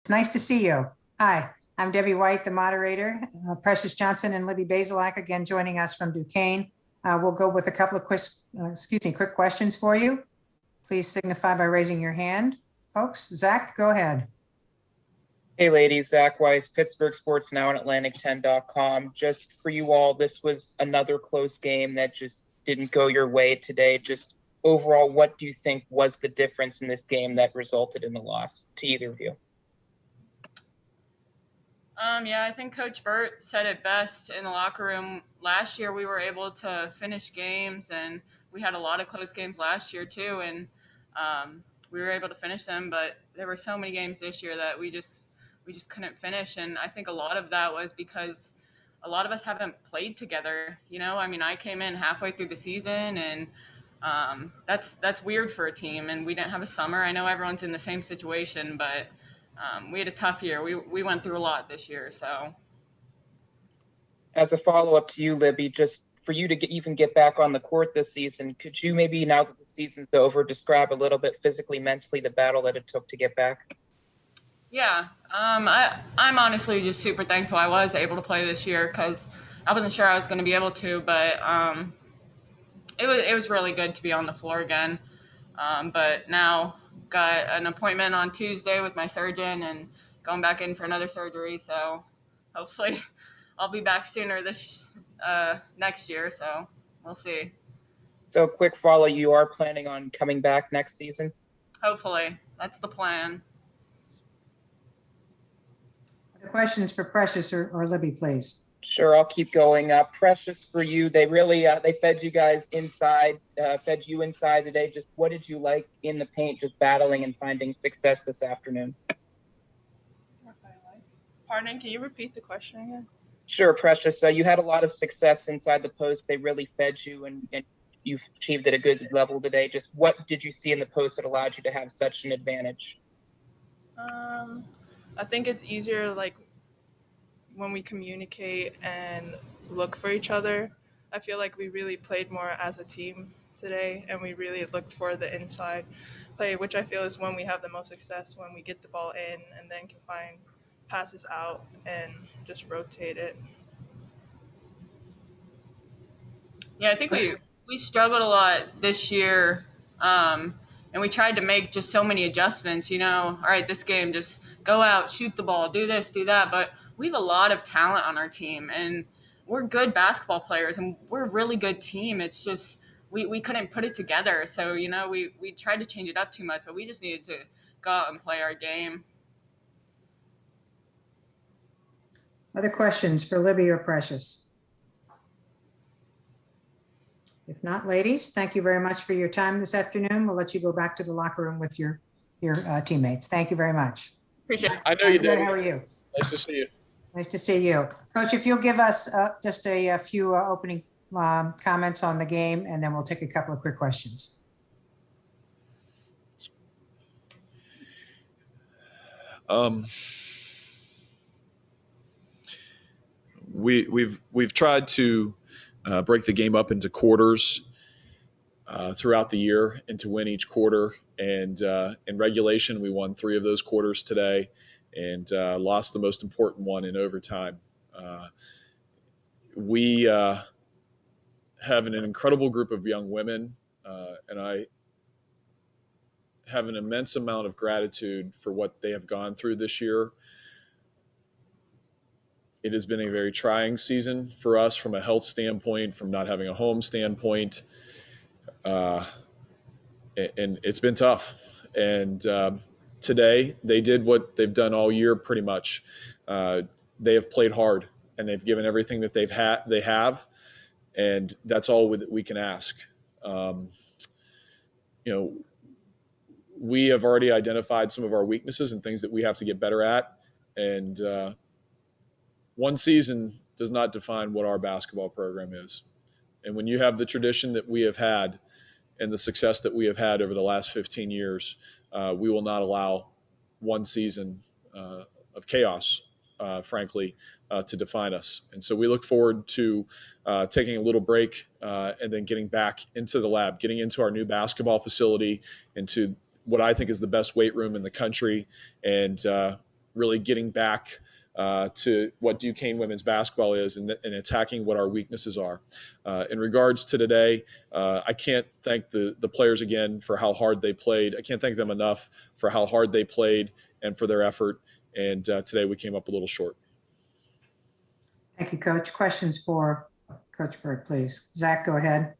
It's nice to see you. Hi, I'm Debbie White, the moderator. Precious Johnson and Libby Bazelak again joining us from Duquesne. We'll go with a couple of quick questions for you. Please signify by raising your hand. Folks, Zach, go ahead. Hey ladies, Zach Weiss, Pittsburgh Sports Now and Atlantic10.com. Just for you all, this was another close game that just didn't go your way today. Just overall, what do you think was the difference in this game that resulted in the loss to either of you? Yeah, I think Coach Burt said it best in the locker room. Last year, we were able to finish games, and we had a lot of close games last year too, and we were able to finish them. But there were so many games this year that we just couldn't finish, and I think a lot of that was because a lot of us haven't played together. I mean, I came in halfway through the season, and that's weird for a team, and we didn't have a summer. I know everyone's in the same situation, but we had a tough year. We went through a lot this year. So, as a follow-up to you, Libby, just for you to even get back on the court this season, could you maybe, now that the season's over, describe a little bit physically, mentally, the battle that it took to get back? Yeah, I'm honestly just super thankful I was able to play this year because I wasn't sure I was going to be able to, but it was really good to be on the floor again. But now got an appointment on Tuesday with my surgeon and going back in for another surgery. So hopefully I'll be back sooner this next year. So we'll see. So quick follow, you are planning on coming back next season? Hopefully. That's the plan. Other questions for Precious or Libby, please? Sure, I'll keep going. Precious, for you, they really they fed you guys inside, fed you inside today. Just what did you like in the paint, just battling and finding success this afternoon? Pardon, can you repeat the question again? Sure, Precious. You had a lot of success inside the post. They really fed you, and you've achieved at a good level today. Just what did you see in the post that allowed you to have such an advantage? I think it's easier, like, when we communicate and look for each other. I feel like we really played more as a team today, and we really looked for the inside play, which I feel is when we have the most success, when we get the ball in and then can find passes out and just rotate it. Yeah, I think we struggled a lot this year, and we tried to make just so many adjustments. All right, this game, just go out, shoot the ball, do this, do that. But we have a lot of talent on our team, and we're good basketball players, and we're a really good team. It's just we couldn't put it together. So, we tried to change it up too much, but we just needed to go out and play our game. Other questions for Libby or Precious? If not, ladies, thank you very much for your time this afternoon. We'll let you go back to the locker room with your teammates. Thank you very much. Appreciate it. I know you did. How are you? Nice to see you. Nice to see you. Coach, if you'll give us just a few opening comments on the game, and then we'll take a couple of quick questions. We've tried to break the game up into quarters throughout the year and to win each quarter. And in regulation, we won 3 of those quarters today and lost the most important one in overtime. We have an incredible group of young women, and I have an immense amount of gratitude for what they have gone through this year. It has been a very trying season for us from a health standpoint, from not having a home standpoint. And it's been tough. And today they did what they've done all year pretty much. They have played hard, and they've given everything that they have. And that's all we can ask. We have already identified some of our weaknesses and things that we have to get better at. And one season does not define what our basketball program is. And when you have the tradition that we have had and the success that we have had over the last 15 years, we will not allow one season of chaos, frankly, to define us. And so we look forward to taking a little break and then getting back into the lab, getting into our new basketball facility, into what I think is the best weight room in the country, and really getting back to what Duquesne women's basketball is and attacking what our weaknesses are. In regards to today, I can't thank the players again for how hard they played. I can't thank them enough for how hard they played and for their effort. And today we came up a little short. Thank you, Coach. Questions for Coach Burt, please. Zach, go ahead.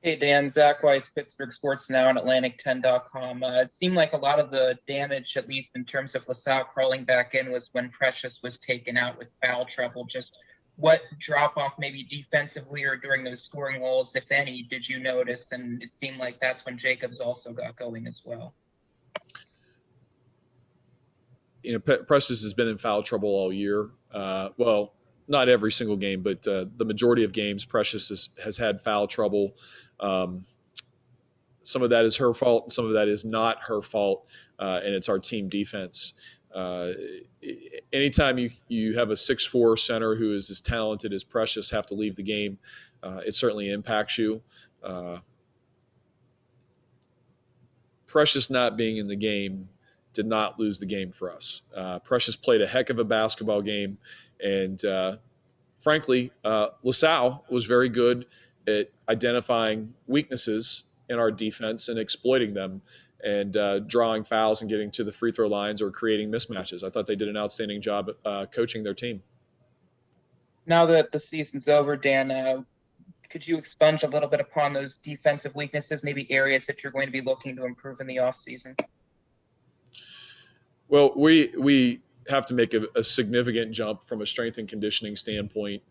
Hey, Dan. Zach Weiss, Pittsburgh Sports Now and Atlantic10.com. It seemed like a lot of the damage, at least in terms of LaSalle crawling back in, was when Precious was taken out with foul trouble. Just what drop-off maybe defensively or during those scoring lulls, if any, did you notice? And it seemed like that's when Jacobs also got going as well. You know, Precious has been in foul trouble all year. Well, not every single game, but the majority of games, Precious has had foul trouble. Some of that is her fault, and some of that is not her fault, and it's our team defense. Anytime you have a 6'4" center who is as talented as Precious have to leave the game, it certainly impacts you. Precious not being in the game did not lose the game for us. Precious played a heck of a basketball game, and frankly, LaSalle was very good at identifying weaknesses in our defense and exploiting them and drawing fouls and getting to the free throw lines or creating mismatches. I thought they did an outstanding job coaching their team. Now that the season's over, Dan, could you expunge a little bit upon those defensive weaknesses, maybe areas that you're going to be looking to improve in the offseason? Well, we have to make a significant jump from a strength and conditioning standpoint.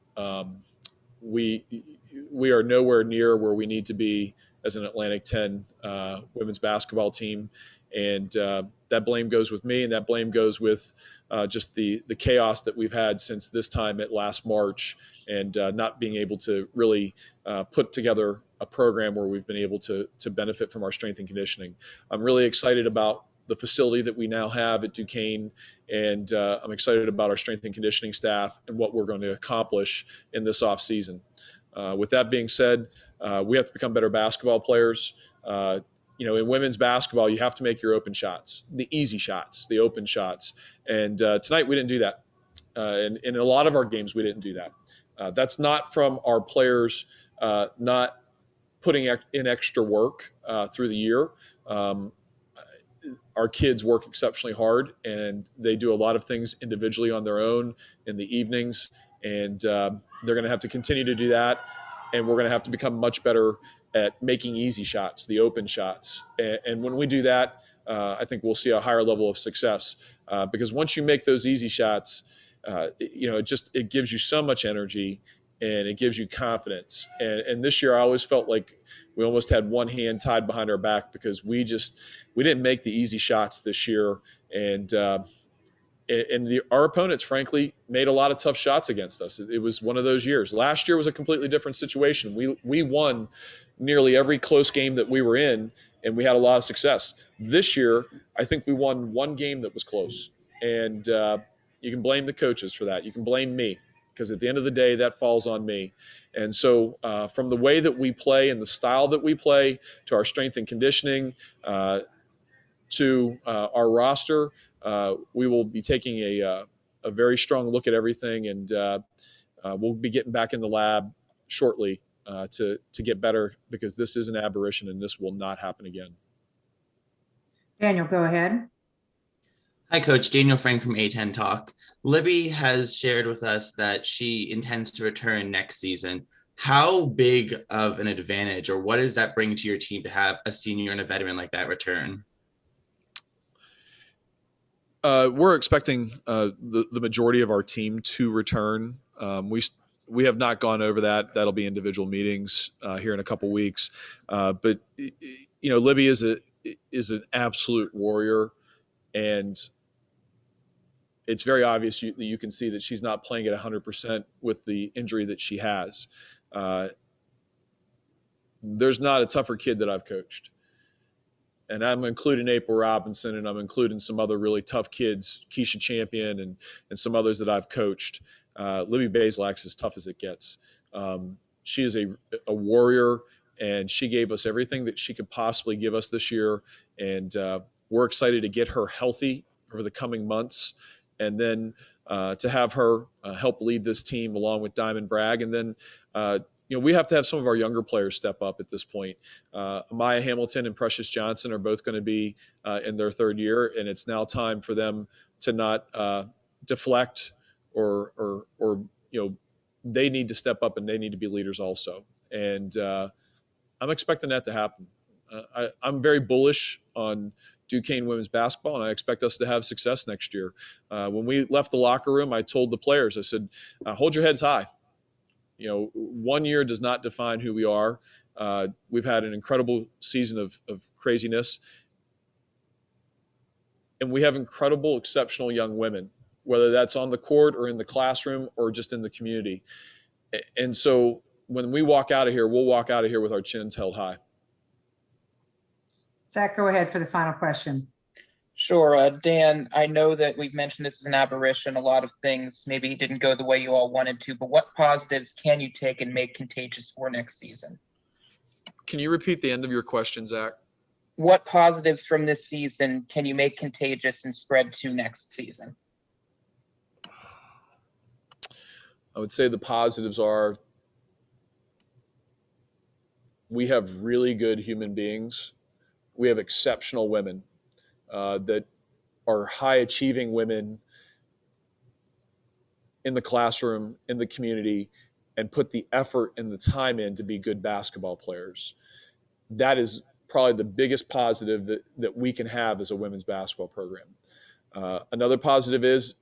We are nowhere near where we need to be as an Atlantic 10 women's basketball team. And that blame goes with me, and that blame goes with just the chaos that we've had since this time at last March, and not being able to really put together a program where we've been able to benefit from our strength and conditioning. I'm really excited about the facility that we now have at Duquesne, and I'm excited about our strength and conditioning staff and what we're going to accomplish in this off season. With that being said, we have to become better basketball players. You know, in women's basketball, you have to make your open shots, the easy shots, the open shots. And tonight we didn't do that. And in a lot of our games, we didn't do that. That's not from our players not putting in extra work through the year. Our kids work exceptionally hard, and they do a lot of things individually on their own in the evenings. And they're going to have to continue to do that. And we're going to have to become much better at making easy shots, the open shots. And when we do that, I think we'll see a higher level of success. Because once you make those easy shots, you know, it gives you so much energy and it gives you confidence. And this year I always felt like we almost had one hand tied behind our back because we didn't make the easy shots this year. And our opponents, frankly, made a lot of tough shots against us. It was one of those years. Last year was a completely different situation. We won nearly every close game that we were in, and we had a lot of success. This year, I think we won one game that was close. And you can blame the coaches for that. You can blame me, because at the end of the day, that falls on me. And so from the way that we play and the style that we play to our strength and conditioning to our roster, we will be taking a very strong look at everything, and we'll be getting back in the lab shortly to get better, because this is an aberration and this will not happen again. Daniel, go ahead. Hi, Coach. Daniel Frank from A10 Talk. Libby has shared with us that she intends to return next season. How big of an advantage, or what does that bring to your team to have a senior and a veteran like that return? We're expecting the majority of our team to return. We have not gone over that. That'll be individual meetings here in a couple weeks. But you know, Libby is an absolute warrior, and it's very obvious that you can see that she's not playing at 100% with the injury that she has. There's not a tougher kid that I've coached. And I'm including April Robinson, and I'm including some other really tough kids, Keisha Champion and some others that I've coached. Libby Bazelak's as tough as it gets. She is a warrior, and she gave us everything that she could possibly give us this year. And we're excited to get her healthy over the coming months. And then to have her help lead this team along with Diamond Bragg. And then, we have to have some of our younger players step up at this point. Maya Hamilton and Precious Johnson are both going to be in their third year, and it's now time for them to not deflect or they need to step up and they need to be leaders also. And I'm expecting that to happen. I'm very bullish on Duquesne women's basketball, and I expect us to have success next year. When we left the locker room, I told the players, I said, hold your heads high. 1 year does not define who we are. We've had an incredible season of craziness. And we have incredible, exceptional young women, whether that's on the court or in the classroom or just in the community. And so when we walk out of here, we'll walk out of here with our chins held high. Zach, go ahead for the final question. Sure. Dan, I know that we've mentioned this is an aberration. A lot of things maybe didn't go the way you all wanted to, but what positives can you take and make contagious for next season? Can you repeat the end of your question, Zach? What positives from this season can you make contagious and spread to next season? I would say the positives are we have really good human beings. We have exceptional women that are high-achieving women in the classroom, in the community, and put the effort and the time in to be good basketball players. That is probably the biggest positive that we can have as a women's basketball program. Another positive is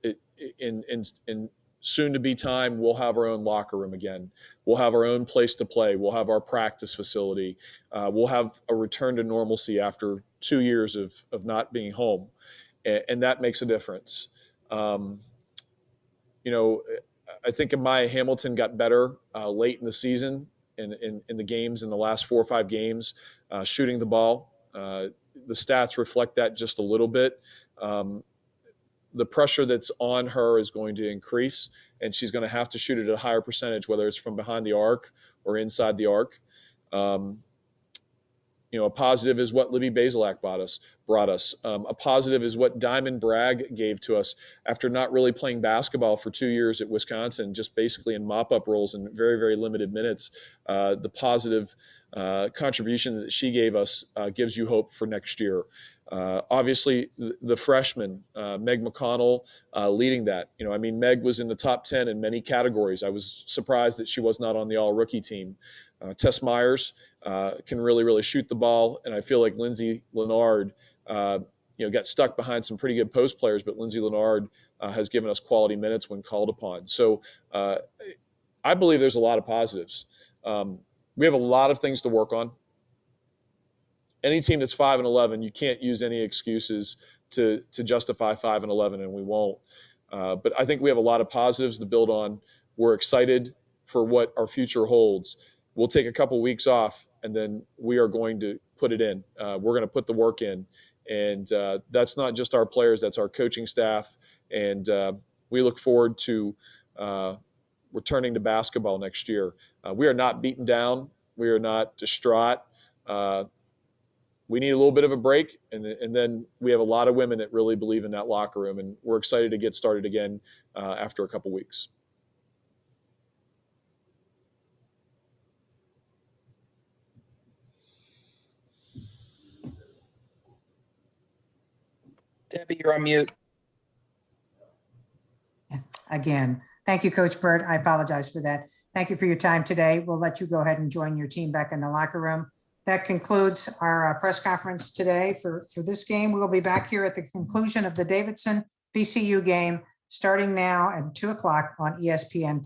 in soon-to-be time, we'll have our own locker room again. We'll have our own place to play. We'll have our practice facility. We'll have a return to normalcy after 2 years of not being home, and that makes a difference. I think Maya Hamilton got better late in the season in the games, in the last 4 or 5 games, shooting the ball. The stats reflect that just a little bit. The pressure that's on her is going to increase, and she's going to have to shoot it at a higher percentage, whether it's from behind the arc or inside the arc. A positive is what Libby Bazelak brought us. A positive is what Diamond Bragg gave to us after not really playing basketball for 2 years at Wisconsin, just basically in mop-up roles and very, very limited minutes. The positive contribution that she gave us gives you hope for next year. Obviously, the freshman, Meg McConnell, leading that. Meg was in the top 10 in many categories. I was surprised that she was not on the all-rookie team. Tess Myers can really, really shoot the ball, and I feel like Lindsay Leonard, got stuck behind some pretty good post players, but Lindsay Leonard has given us quality minutes when called upon. So I believe there's a lot of positives. We have a lot of things to work on. Any team that's 5-11, you can't use any excuses to justify 5-11, and we won't. But I think we have a lot of positives to build on. We're excited for what our future holds. We'll take a couple weeks off, and then we are going to put it in. We're going to put the work in. And that's not just our players, that's our coaching staff. And we look forward to returning to basketball next year. We are not beaten down. We are not distraught. We need a little bit of a break, and then we have a lot of women that really believe in that locker room, and we're excited to get started again after a couple weeks. Debbie, you're on mute. Again, thank you, Coach Burt. I apologize for that. Thank you for your time today. We'll let you go ahead and join your team back in the locker room. That concludes our press conference today for this game. We will be back here at the conclusion of the Davidson VCU game starting now at 2 o'clock on ESPN+.